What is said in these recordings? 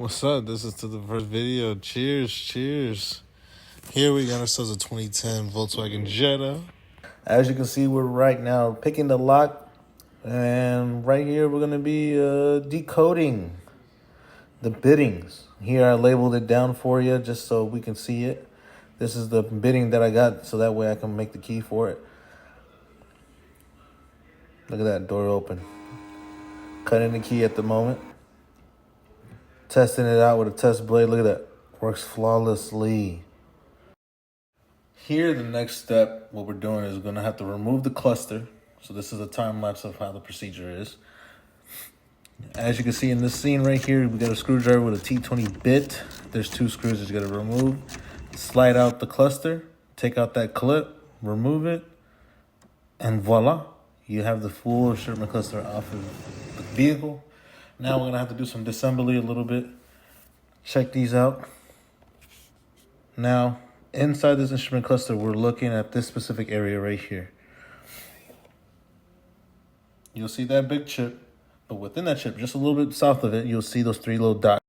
What's up? This is to the first video. Cheers, cheers. Here we got ourselves a 2010 Volkswagen Jetta. As you can see, we're right now picking the lock. And right here, we're going to be decoding the biddings. Here, I labeled it down for you just so we can see it. This is the bidding that I got, so that way I can make the key for it. Look at that, door open. Cutting the key at the moment. Testing it out with a test blade. Look at that. Works flawlessly. Here, the next step, what we're doing is we're going to have to remove the cluster. So this is a time lapse of how the procedure is. As you can see in this scene right here, we got a screwdriver with a T20 bit. There's two screws that you got to remove. Slide out the cluster, take out that clip, remove it, and voila. You have the full Sherman cluster off of the vehicle. Now we're going to have to do some disassembly a little bit. Check these out. Now, inside this instrument cluster, we're looking at this specific area right here. You'll see that big chip, but within that chip, just a little bit south of it, you'll see those three little dots.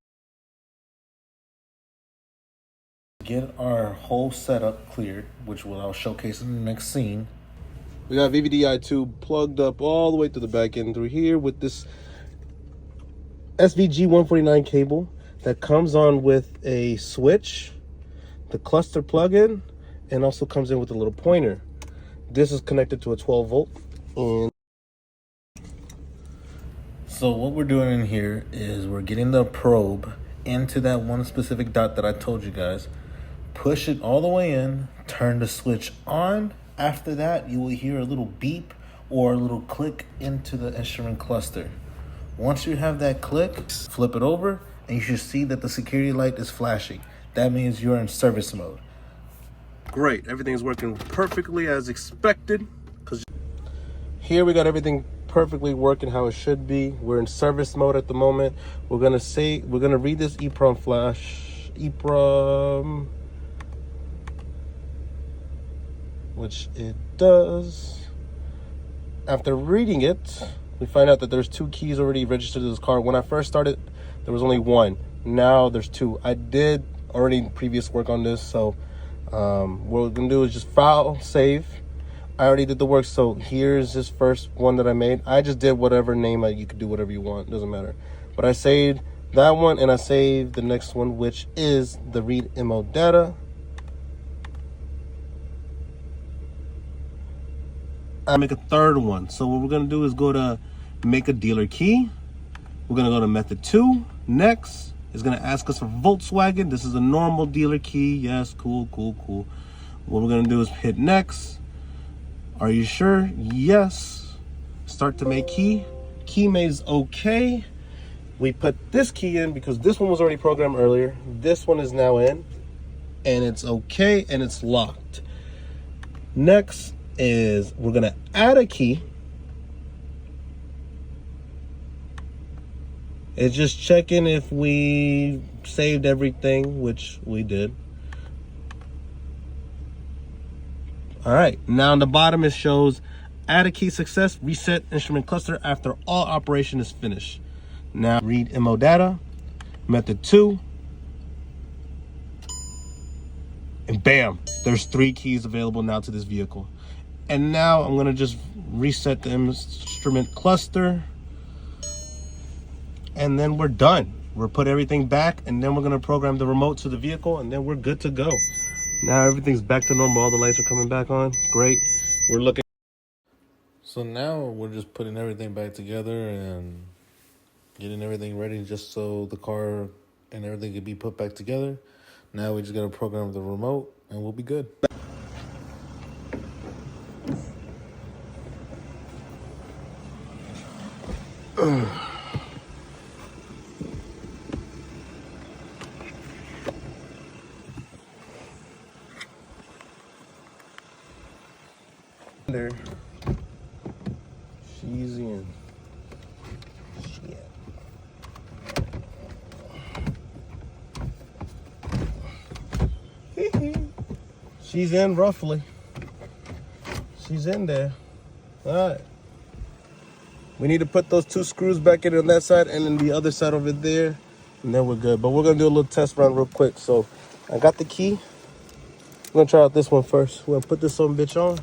Get our whole setup cleared, which I'll showcase in the next scene. We got VVDI2 plugged up all the way to the back end through here with this SVG 149 cable that comes on with a switch, the cluster plug-in, and also comes in with a little pointer. This is connected to a 12 volt. And so what we're doing in here is we're getting the probe into that one specific dot that I told you guys. Push it all the way in, turn the switch on. After that, you will hear a little beep or a little click into the instrument cluster. Once you have that click, flip it over, and you should see that the security light is flashing. That means you're in service mode. great, everything's working perfectly as expected. Because here we got everything perfectly working how it should be. We're in service mode at the moment. We're gonna read this EEPROM flash, EEPROM, which it does. After reading it, we find out that there's two keys already registered to this car. When I first started, there was only one. Now there's two. I did already previous work on this, so what we're gonna do is just file, save. I already did the work, so here's this first one that I made. I just did whatever name, you could do whatever you want, doesn't matter. But I saved that one, and I saved the next one, which is the read immo data. I make a third one. So what we're gonna do is go to make a dealer key. We're gonna go to method 2. Next, it's gonna ask us for Volkswagen. This is a normal dealer key. Yes, cool. What we're gonna do is hit next. Are you sure? Yes. Start to make key. Key made is okay. We put this key in because this one was already programmed earlier. This one is now in, and it's okay, and it's locked. Next is we're gonna add a key. It's just checking if we saved everything, which we did. All right, now on the bottom it shows add a key success, reset instrument cluster after all operation is finished. Now read immo data, method 2, and bam, there's 3 keys available now to this vehicle. And now I'm gonna just reset the instrument cluster, and then we're done. We'll put everything back, and then we're gonna program the remote to the vehicle, and then we're good to go. Now everything's back to normal. All the lights are coming back on. Great. We're looking. So now we're just putting everything back together and getting everything ready just so the car and everything can be put back together. Now we just gotta program the remote and we'll be good. She's in. Shit. She's in roughly. She's in there. All right. We need to put those 2 screws back in on that side and then the other side over there. and then we're good. But we're gonna do a little test run real quick. So I got the key. I'm gonna try out this one first. We're gonna put this on bitch on.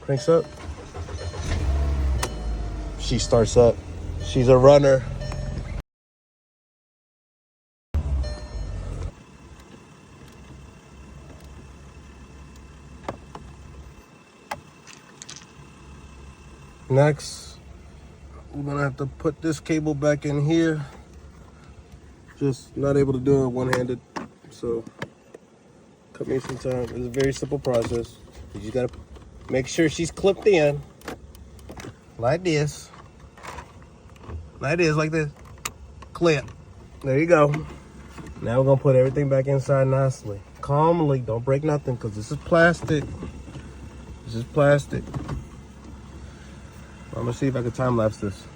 Cranks up. She starts up. She's a runner. Next, we're gonna have to put this cable back in here. Just not able to do it one-handed, so cut me some time. It's a very simple process. You just gotta make sure she's clipped in, like this, like this, clip. There you go. Now we're gonna put everything back inside nicely, calmly. Don't break nothing, cause this is plastic. This is plastic. I'm gonna see if I can time lapse this.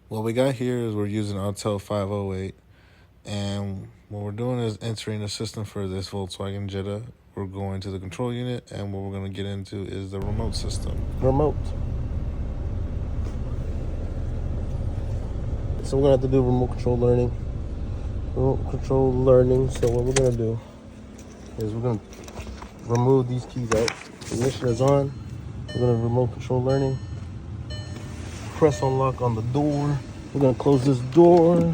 What we got here is we're using Autel 508, and what we're doing is entering the system for this Volkswagen Jetta. We're going to the control unit, and what we're going to get into is the remote system. Remote. So we're gonna have to do remote control learning. Remote control learning. So what we're gonna do is we're gonna remove these keys out. Ignition is on. We're gonna remote control learning. Press unlock on the door. We're gonna close this door.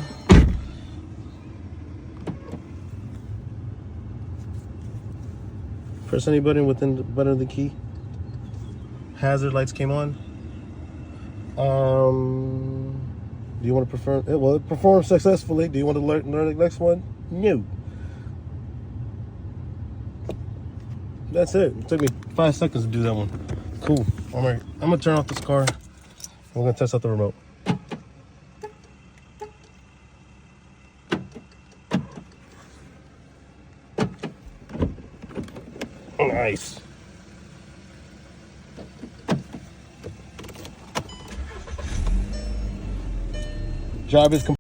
Press any button within the button of the key. Hazard lights came on. Do you want to perform? Well, it performed successfully. Do you want to learn the next one? No. That's it. It took me 5 seconds to do that one. Cool. All right. I'm gonna turn off this car. We're gonna test out the remote. Nice. Job is complete.